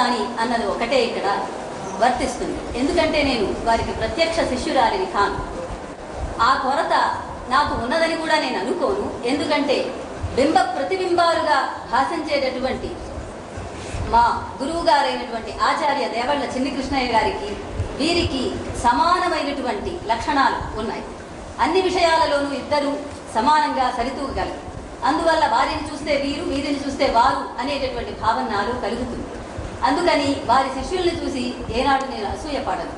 అని అన్నది ఒకటే ఇక్కడ వర్తిస్తుంది. ఎందుకంటే నేను వారికి ప్రత్యక్ష శిష్యురాలిని కాను. ఆ కొరత నాకు ఉన్నదని కూడా నేను అనుకోను. ఎందుకంటే బింబ ప్రతిబింబాలుగా భాషించేటటువంటి మా గురువు గారైనటువంటి ఆచార్య దేవళ్ళ చిన్ని కృష్ణయ్య గారికి వీరికి సమానమైనటువంటి లక్షణాలు ఉన్నాయి. అన్ని విషయాలలోనూ ఇద్దరు సమానంగా సరితూగలరు. అందువల్ల వారిని చూస్తే వీరు, వీరిని చూస్తే వారు అనేటటువంటి భావన నాలో కలుగుతుంది. అందుకని వారి శిష్యుల్ని చూసి ఏనాడు నేను అసూయపడను.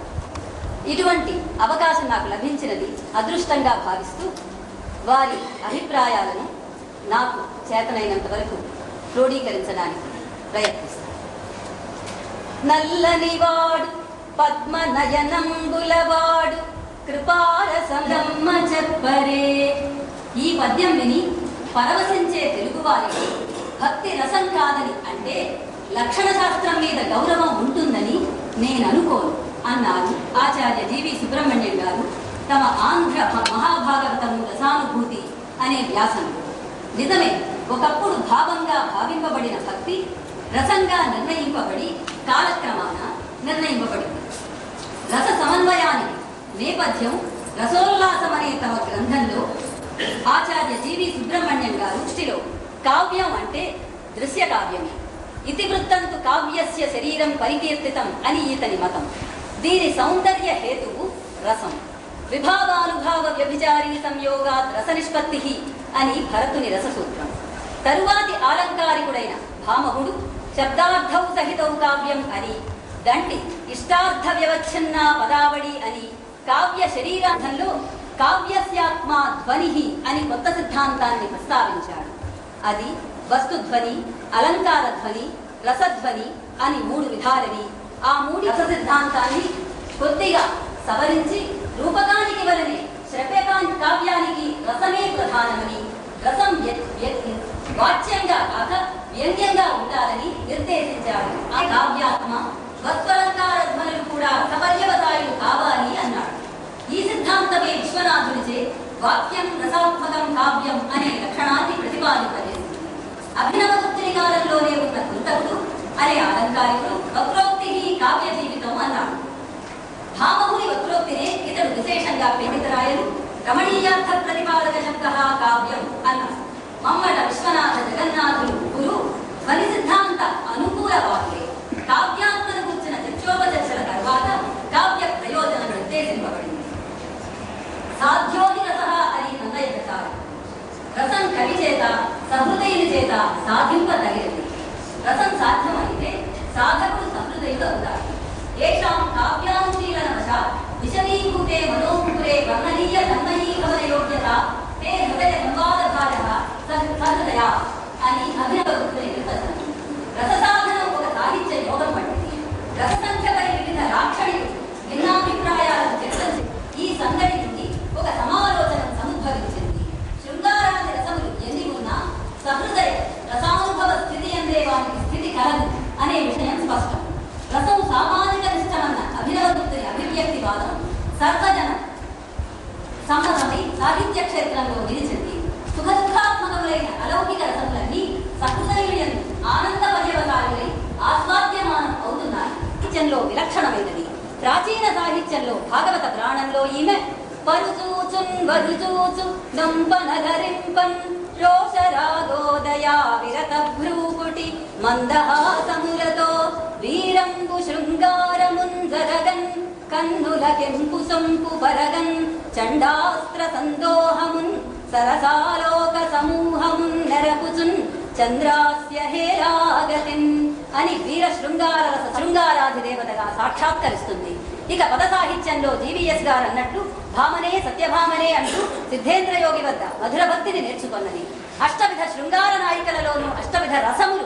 ఇటువంటి అవకాశం నాకు లభించినది అదృష్టంగా భావిస్తూ వారి అభిప్రాయాలను నాకు చేతనైనంత వరకు క్రోడీకరించడానికి ప్రయత్నిస్తాను. నల్లనివాడు పద్మనయనంబులవాడు కృపారసమ్మ చెప్పరే. ఈ పద్యం విని పరవశించే తెలుగువారికి భక్తి రసం కాదని, అంటే లక్షణ శాస్త్రం మీద గౌరవం ఉంటుందని నేను అనుకోను అన్నారు ఆచార్య జీవి సుబ్రహ్మణ్యం గారు తమ ఆంధ్ర మహాభాగవతము రసానుభూతి అనే వ్యాసంలో. నిజమే, ఒకప్పుడు భావంగా భావింపబడిన భక్తి రసంగా నిర్ణయింపబడి కాలక్రమాన నిర్ణయింపబడింది. రస సమన్వయానికి నేపథ్యం రసోల్లాసం అనే తమ గ్రంథంలో ఆచార్య జీవి సుబ్రహ్మణ్యం గారు దృష్టిలో కావ్యం అంటే దృశ్య కావ్యమే. ఇతివృత్తంతు కావ్యస్య శరీరం పరికీర్తితం అని ఈతని మతం. దీని సౌందర్య హేతువు రసం. విభావానుభావ వ్యభిచారీ సంయోగాత్ రస నిష్పత్తి అని భరతుని రససూత్రం. తరువాతి ఆలంకారికుడైన భామహుడు శబ్దార్థౌ సహితౌ కావ్యం అని, దండి ఇష్టార్థ వ్యవచ్ఛిన్న పదావళి అని కావ్య శరీరార్థంలో కావ్యస్యాత్మా ధ్వని అని కొత్త సిద్ధాంతాన్ని ప్రస్తావించాడు. అది వస్తుధ్వని, అలంకార ధ్వని, రసధ్వని అని 3 విధాలని ఆ 3 రస సిద్ధాంతాన్ని కొద్దిగా సవరించి రూపకానికి వలనే శ్రవ్యకాంతి కావ్యానికి రసమే ప్రధానమని, రసం వాచ్యంగా కాక వ్యంగ్యంగా ఉండాలని నిర్దేశించాడు. ఆ కావ్యాత్మ వస్త్వలంకార ధ్వనులు కూడా సపర్యవసాయులు కావాలి అన్నాడు. ఈ సిద్ధాంతమే విశ్వనాథుడిచే వాక్యం రసాత్మకం కావ్యం అనే లక్షణాన్ని ప్రతిపాదింపజేసింది. అభినవ గుప్తుని కాలంలోనే ఉన్న కుంతకుడు అనే అలంకారికుడు వక్రోక్తి కావ్య జీవితం అన్నాడు. భామహుని వక్రోక్తినే ఇతడు విశేషంగా పండితరాయలు రమణీయార్థ ప్రతిపాదక శబ్ద కావ్యం అన్నాడు. మమ్మట విశ్వనాథ జగన్నాథులు గురు ధ్వని సిద్ధాంత అనుకూల వాక్యే కావ్యాత్మను కూర్చిన చర్చోపచర్చల తర్వాత కావ్య ప్రయోజనం నిర్దేశింపబడింది. సాధ్యోహి రస అని నందయ్య ప్రసారం. రసం కవి చేత సహృదయుని చేత సాధింపదగినది. రసం సాధ్యమైతే సాధకుడు సహృదయుడు అవుతాడు. ఏషాం కావ్యానుశీలన వశ విశదీకృతే మనోముకురే వర్ణనీయ తన్మయీభవన యోగ్యత తే హృదయ సంవాదధారః సహృదయ అని అభినవ గుప్తుని నిర్వచనం. రససాధనం ఒక సాహిత్య యోగం వంటిది. రససంఖ్యపై వివిధ రాక్షణిలు భిన్నాభిప్రాయాలను చర్చించి ఈ సంగతి నుండి ఒక సమాలోచనం సముద్భవించింది. శృంగారాది రసములు ఎన్ని ఉన్నా సహృదయ రసానుభవ స్థితి అందే వానికి స్థితి కలదు అనే విషయం స్పష్టం. రసం సామాజిక నిష్టమన్న అభినవ గుప్తుని అభివ్యక్తివాదం సర్వజన సమ్మతమై సాహిత్య క్షేత్రంలో నిలిచింది. సుఖ దుఃఖాత్మకములైన అలౌకిక రసములన్నీ సహృదయులను ఆనంద పర్యవసాయులై ఆస్వాద్యమానం అవుతున్నాయి. సాహిత్యంలో విలక్షణమైనది. ప్రాచీన సాహిత్యంలో భాగవత పురాణంలో ఈమె పరుచూచున్ వరుచూచు నంపనగరింపన్ రోషరాగోదయా విరత భ్రూకుటి మందహాసములతో వీరంబు శృంగారముంజరగన్ కన్నుల కెంపు సొంపు పరగన్ చండాస్త్ర సందోహమున్ సరసాలోక సమూహమున్ నెరపుచున్ చంద్రాస్య హేరాగతిన్ అని వీర శృంగారాధి దేవతగా సాక్షాత్కరిస్తుంది. ఇక పద సాహిత్యంలో జీవీఎస్ గారు అన్నట్టు భామనే సత్యభామనే అంటూ సిద్ధేంద్ర యోగి వద్ద మధుర భక్తిని నేర్చుకున్నది. అష్టవిధ శృంగార నాయికలలోనూ అష్టవిధ రసములు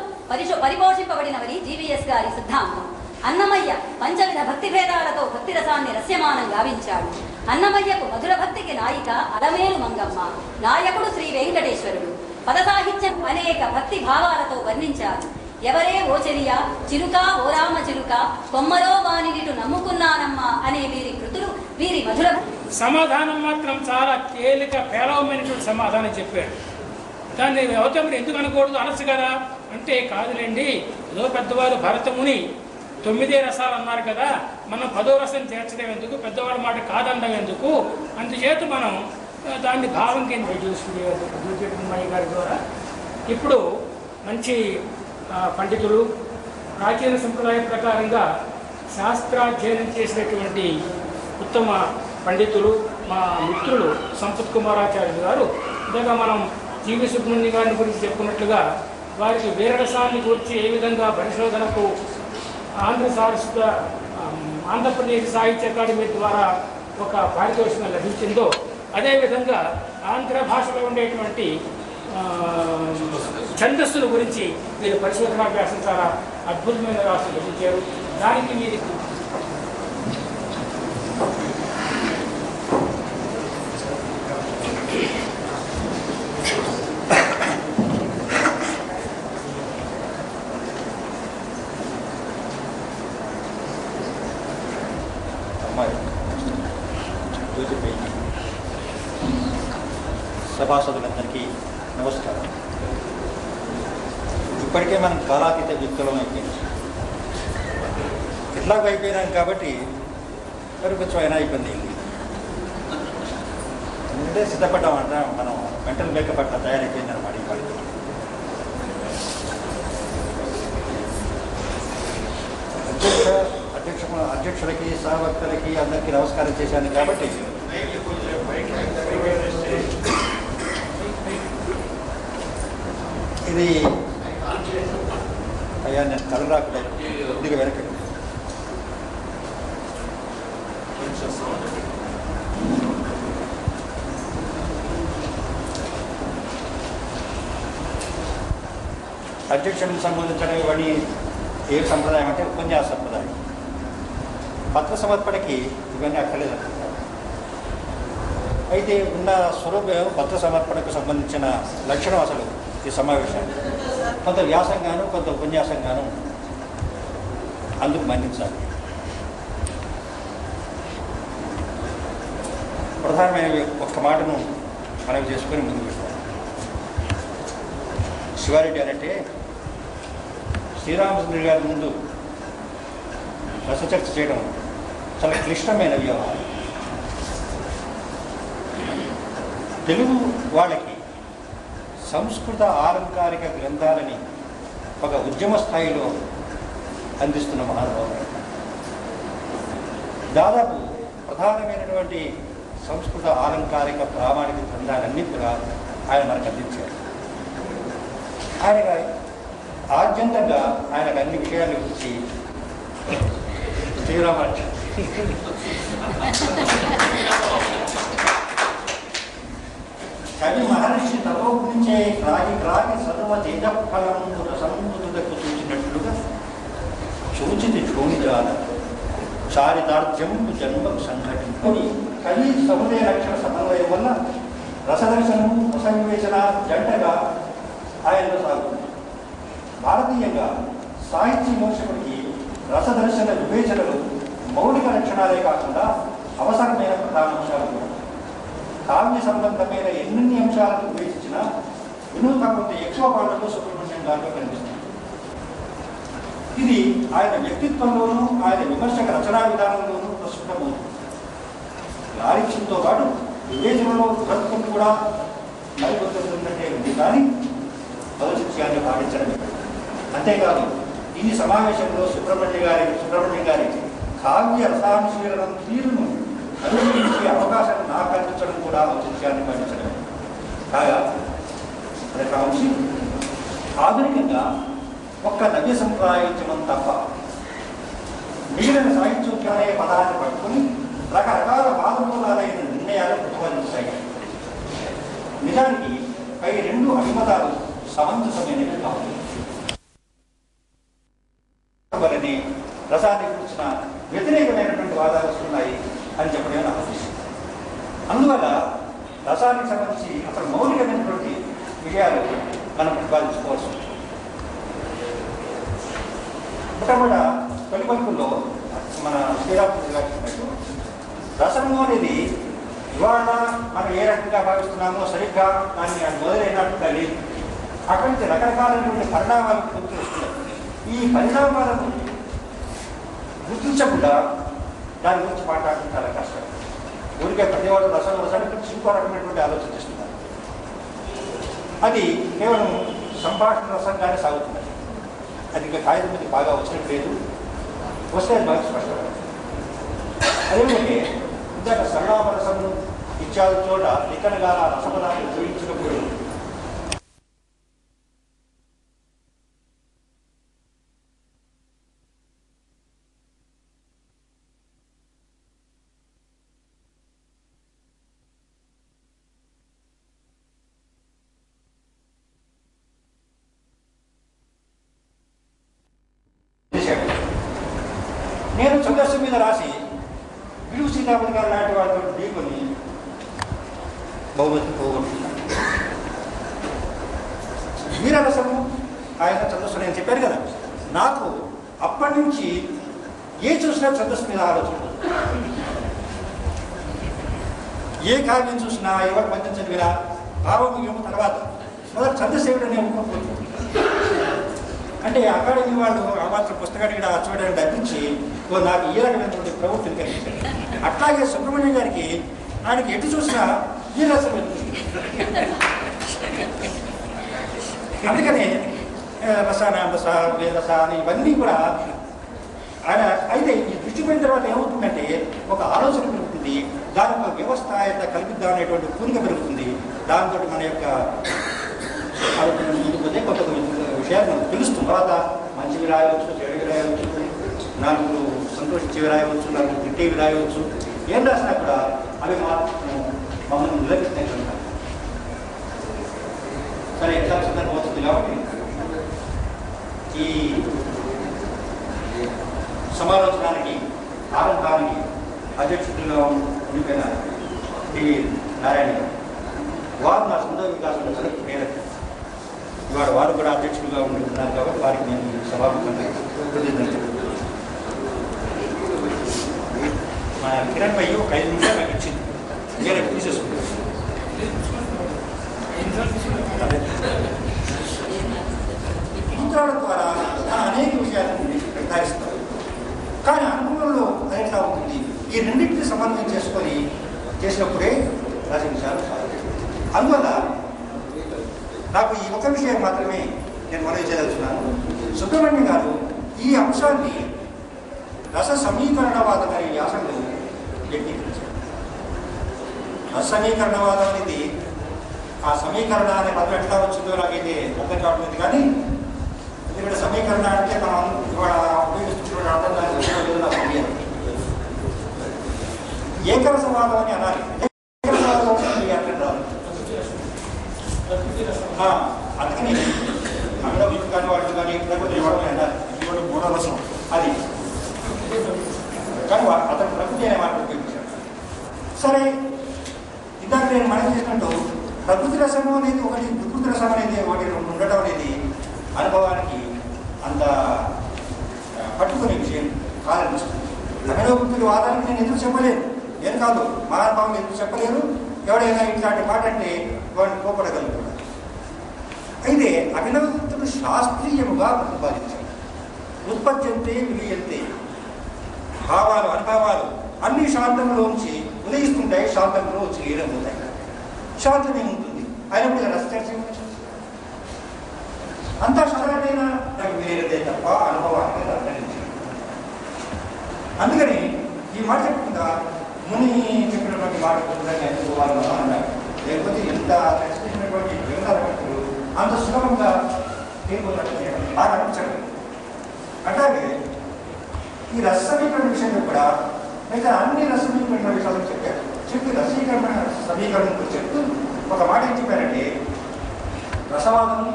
పరిపోషింపబడినవని జీవీఎస్ గారి సిద్ధాంతం. అన్నమయ్య పంచవిధ భక్తి భేదాలతో భక్తి రసాన్ని రస్యమానం గావించాడు. అన్నమయ్యకు మధుర భక్తికి నాయిక అలమేలు మంగమ్మ, నాయకుడు శ్రీ వెంకటేశ్వరుడు. పద సాహిత్యం అనేక భక్తి భావాలతో వర్ణించారు. ఎవరే ఓ చెలియ, చిలుక ఓ రామ చిలుక, కొమ్మలో వానినిటు నమ్ముకున్నానమ్మ అనే వీరి కృతులు వీరి మధుర. సమాధానం మాత్రం చాలా తేలిక పేలవమైనటువంటి సమాధానం చెప్పాడు. దాన్ని అవతముడు ఎందుకు అనకూడదు, అనసు కదా అంటే కాదులేండి. ఏదో పెద్దవారు భరతముని 9 రసాలు అన్నారు కదా, మనం 10వ రసం చేర్చడం ఎందుకు, పెద్దవాళ్ళ మాట కాదనడం ఎందుకు, అందుచేత మనం దాన్ని భావం కింద దూచేటమ్మాయి గారి ద్వారా ఇప్పుడు మంచి పండితులు, ప్రాచీన సంప్రదాయ ప్రకారంగా శాస్త్రాధ్యయనం చేసినటువంటి ఉత్తమ పండితులు మా మిత్రులు సంపత్ కుమారాచార్యులు గారు, ఇందాక మనం జీవి సుబ్రహ్మణ్య గారిని గురించి చెప్పుకున్నట్లుగా వారికి వీరరసాన్ని గురించి ఏ విధంగా పరిశోధనకు ఆంధ్రప్రదేశ్ సాహిత్య అకాడమీ ద్వారా ఒక పారితోషికం లభించిందో, అదేవిధంగా ఆంధ్ర భాషలో ఉండేటువంటి ఛందస్సుల గురించి వీరు పరిశోధనాభ్యాసం చాలా అద్భుతమైన రాసి లభించారు. దానికి మీరు సభాసదులందరికీ నమస్కారం. ఇప్పటికే మనం కాలాతీత వ్యక్తులం అయిపోయింది. ఎట్లాగో అయిపోయినాం కాబట్టి మరి కొంచెం అయినా ఇబ్బంది అయింది. ఎందుకంటే సిద్ధపడ్డామంట, మనం మెంటల్ మేకప్ అట్లా తయారైపోయింది అన్నమాట. ఈ అధ్యక్షులకి సహవక్తలకి అందరికీ నమస్కారం చేశాను కాబట్టి ఇది అయ్యా నేను కళ్ళు రాకుండా కొద్దిగా వెనక అధ్యక్షుడికి సంబంధించిన ఇవన్నీ ఏ సంప్రదాయం అంటే ఉపన్యాస సంప్రదాయం. పత్ర సమర్పణకి ఇవన్నీ అక్కర్లేదంటున్నారు. అయితే ఉన్న స్వరూపం పత్ర సమర్పణకు సంబంధించిన లక్షణం అసలు ఈ సమావేశాన్ని కొంత వ్యాసంగాను కొంత ఉపన్యాసంగాను అందుకు మన్నించాలి. ప్రధానమైన ఒక్క మాటను మనవి చేసుకొని ముందుకు వెళ్తాం. శివారెడ్డి అనంటే శ్రీరామచంద్రుడి గారి ముందు రసచర్చ చేయడం చాలా క్లిష్టమైన వ్యవహారం. తెలుగు వాళ్ళకి సంస్కృత ఆలంకారిక గ్రంథాలని ఒక ఉద్యమ స్థాయిలో అందిస్తున్న మహానుభావుడు. దాదాపు ప్రధానమైనటువంటి సంస్కృత ఆలంకారిక ప్రామాణిక గ్రంథాలన్నీ కూడా ఆయన మనకు అందించారు. ఆయన ఆద్యంతంగా ఆయనకు అన్ని విషయాల గురించి శ్రీరామాచార్య కవి మహర్షి తపో గురించే రాగి రాగి సర్వ తేజఫలమును సముద్రులకు చూచినట్లుగా చూచితి క్షోణిజాల చారితార్థ్యము జన్మకు సంఘటించుకొని కవి సముదాయ లక్షణ సమన్వయం వల్ల రసదర్శనము రసవివేచన జంటగా ఆయనలో సాగుతుంది. భారతీయంగా సాహిత్య విమర్శకుడికి రసదర్శన వివేచనలు మౌలిక లక్షణాలే కాకుండా అవసరమైన ప్రధాన అంశాలు కూడా. కావ్య సంబంధమైన ఎన్ని అంశాలను వివేచించినా వినూత్న కొంత ఎక్కువ పాటల్లో సుబ్రహ్మణ్యం గారిలో కనిపిస్తుంది. ఇది ఆయన వ్యక్తిత్వంలోనూ ఆయన విమర్శక రచనా విధానంలోనూ ప్రస్ఫుటమవుతుంది. లాలిత్యంతో పాటు వివేచనలో దృఢత్వం కూడా మరికొంటే ఉంది, కానీ ఔచిత్యాన్ని పాటించడమే. అంతేకాదు ఈ సమావేశంలో సుబ్రహ్మణ్యం గారి కావ్య రసానుశీలనం తీరును అనుభవించే అవకాశాన్ని నాకు కల్పించడం కూడా ఔచిత్యాన్ని పాటించడమే. కాగా అంశం ఆధునికంగా ఒక్క నవ్య సంప్రదాయోద్యమం తప్ప మిగిలిన సాహిత్యోద్యమం అనే పదాన్ని పట్టుకుని రకరకాల వాదమూలాలైన నిర్ణయాలు ప్రతిపాదించాయి. నిజానికి పై రెండు అభిమతాలు సమంజసమైనవి కావు. వలనే రసాన్ని కూర్చిన వ్యతిరేకమైనటువంటి వాదాలు వస్తున్నాయి అని చెప్పడమే నా ఉద్దేశం. అందువల్ల రసానికి సంబంధించి అసలు మౌలికమైనటువంటి విషయాలు మనం ప్రతిపాదించుకోవాల్సి ఉంది. మొట్టమొదట తొలి పలుకుల్లో మన శ్రీరామచంద్ర గారు చెప్పినట్టు రసము అనేది ఇవాళ మనం ఏ రకంగా భావిస్తున్నామో సరిగ్గా దాన్ని అది మొదలైనట్టుగా లేదు. అక్కడి నుంచి రకరకాలైనటువంటి పరిణామాలు గుర్తు వస్తున్నాయి. ఈ పరిణామాలను ఊహించకుండా దాని గురించి మాట్లాడడం చాలా కష్టం. ఊరికే ప్రతి వాళ్ళు రసానికి ఇంకో రకమైనటువంటి ఆలోచన చేస్తున్నారు. అది కేవలం సంభాషణ రసంగానే సాగుతుంది. అది ఇంకా కాగితం మీద బాగా వచ్చినట్టు లేదు, వస్తే అది బాగా స్పష్టం. అదేమిటంటే ఇందాక సరళాపరసము ఇత్యాది చోట లిఖనగా రసపదాన్ని చూపించినప్పుడు నేను ఛందస్సు మీద రాసి విడుగు సీతాపతి గారు లాంటి వాళ్ళతో ఢీకొని బహుమతి పోగొట్టుకున్నాను. వీరరసము ఆయన ఛందస్సు నేను చెప్పాను కదా, నాకు అప్పటి నుంచి ఏ చూసినా ఛందస్సు మీద ఆలోచన. ఏ కావ్యం చూసినా, ఎవరు పద్యం చదివినా భావముఖ్యము తర్వాత మొదటి ఛందస్సు ఏమిటనే ఒప్పుకోవచ్చు. అంటే అకాడమీ వాళ్ళు ఆ మాత్రం పుస్తకానికి చూడడానికి తప్పించి నాకు ఈ రకమైనటువంటి ప్రవృత్తిని కలిగించారు. అట్లాగే సుబ్రహ్మణ్యం గారికి ఆయనకి ఎటు చూసినా ఈ రసం అందుకనే రసానాంబస వేదస అని ఇవన్నీ కూడా ఆయన. అయితే ఈ దృష్టి పోయిన తర్వాత ఏమవుతుందంటే ఒక ఆలోచన పెరుగుతుంది, దాని ఒక వ్యవస్థ ఎంత కల్పిద్దాం అనేటువంటి పూనిక పెరుగుతుంది. దాంతో మన యొక్క ఆలోచన ముందుకుపోతే కొత్త విషయాలు మనకు తెలుస్తుంది. తర్వాత మంచివి రాయవచ్చు, చెడువి రాయవచ్చు, నాలుగు సంతోషించేవి రాయవచ్చు, నాలుగు తిట్టేవి రాయవచ్చు. ఏం రాసినా కూడా అవి మమ్మల్ని నిలబెట్టినట్టు. సరే, ఎట్లా సందర్భం అవుతుంది కాబట్టి ఈ సమాలోచనానికి ఆరంభానికి అధ్యక్షుడిగా ఉండిపోయిన టివి నారాయణ గారు వారు నా సొంత వికాసంలో చదువు మేరకు ఇవాళ వారు కూడా అధ్యక్షులుగా ఉంటున్నారు కాబట్టి వారికి నేను సభాముఖంగా కృతజ్ఞతలు. మా కిరణ్ పై ఒక 5 నిమిషాలు నాకు ఇచ్చింది, నేను తీసేసుకుంటాను. సూత్రాల ద్వారా అనేక విషయాలను నిర్ధారిస్తారు. కానీ అనుభవంలో అది ఎట్లా ఉంటుంది, ఈ రెండింటిని సమన్వయం చేసుకొని చేసినప్పుడే రచించారు. అందువల్ల నాకు ఈ ఒక విషయం మాత్రమే నేను మనవి చేయదలుచున్నాను. సుబ్రహ్మణ్యం గారు ఈ అంశాన్ని రస సమీకరణవాదం అనే వ్యాసంలో వ్యక్తీకరించారు. రస సమీకరణవాదం అనేది ఆ సమీకరణ అనే పదం ఎట్లా వచ్చిందో నాకైతే అర్థం కావట్లేదు. కానీ ఎందుకంటే సమీకరణ అంటే మనం ఇవాళ ఉపయోగిస్తున్న అర్థం నాకు తెలియదు. ఏకరసవాదం అని అనాలి. ఏకరసవాదం అర్థం రాదు. అందుకని అక్కడ మీకు కానీ వాళ్ళు కానీ లేకపోతే ఇవ్వడం అన్నారు, ఇవ్వడం మూడో రసం అది. కానీ అతను ప్రకృతి అనే మాట ఉపయోగించాడు. సరే, ఇందాక నేను మనం చేసినట్టు ప్రకృతి రసము అనేది ఒకటి, వికృతి రసం అనేది ఒకటి ఉండటం అనేది అనుభవానికి అంత పట్టుకునే విషయం కాదనిపిస్తుంది. అభినవృత్తుల వాదానికి నేను ఎందుకు చెప్పలేను, నేను కాదు మహానుభావులు ఎందుకు చెప్పలేరు. ఎవడైనా ఇట్లాంటి మాట అంటే వాడిని కోపడగలుగుతాడు. అయితే అభినవృత్తులు శాస్త్రీయముగా ప్రతిపాదించారు. ఉత్పత్తి విలీయంతే భావాలు అనుభవాలు అన్ని శాంతంలోంచి ఉదయిస్తుంటాయి, శాంతంలో వచ్చి లీనమవుతాయి. శాంతం ఏముంటుంది అయినప్పుడు రసచర్చ అంతా శాంతమైన నాకు వేరేదే తప్ప అనుభవానికి అర్థించారు. అందుకని ఈ మాట చెప్పకుండా ముని చెప్పినటువంటి మాట అనుభవాలు అన్నారు. లేకపోతే ఎంత చర్చించినటువంటి గ్రంథాలు అంత సులభంగా తీరుకున్నట్టు బాగా అనిపించడం. అట్లాగే ఈ రసమీకరణ విషయంలో కూడా మిగతా అన్ని రసమీకరణ విషయాలు చెప్పారు. చెప్పి రసీకరణ సమీకరణ చెప్తూ ఒక మాట ఏం చెప్పారంటే రసవాదము